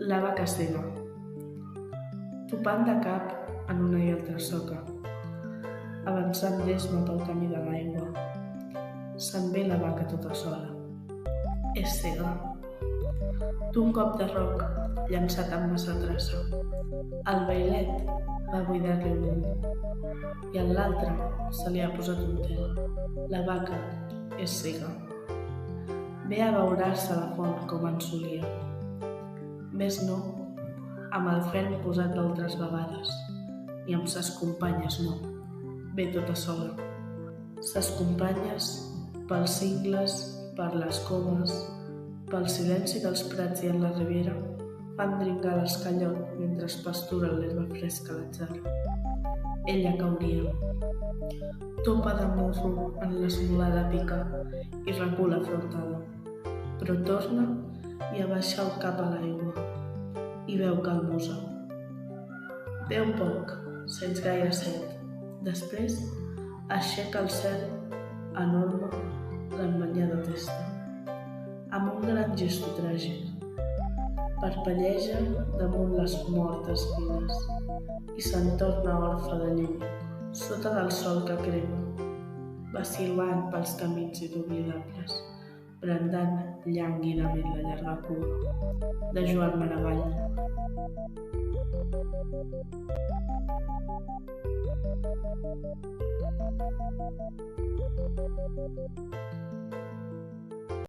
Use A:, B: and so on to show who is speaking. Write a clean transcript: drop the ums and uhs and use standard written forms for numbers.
A: La vaca cega. Topant de cap en una i altra soca, avançant d'esma pel camí de l'aigua, se'n ve la vaca tota sola. És cega. D'un cop de roc, llançat amb massa traça, el vailet va buidar-li un ull i en l'altre se li ha posat un tel. La vaca és cega. Ve a abeurar-se a la font com en solia. Més no, amb el fren posat d'altres vegades, i amb ses companyes no, ve tota sola. Ses companyes, pels cingles, per les comes, pel silenci dels prats i en la ribera, fan dringar l'escallot mentre es pastura l'herba fresca l'atzar. Ella cauria. Topa de morro en l'esmolada pica i recula afrontada, però torna i abaixa el cap a l'aigua i veu calmosa. Beu poc, sents gaire set. Després aixeca el cel enorme l'embanyada testa. Amb un gran gesto tràgic, parpelleja damunt les mortes vides i se'n torna orfe de llei, sota del sol que crema, vacil·lant pels camins inoblidables, brandant llànguidament la llarga cua de Joan Maragall.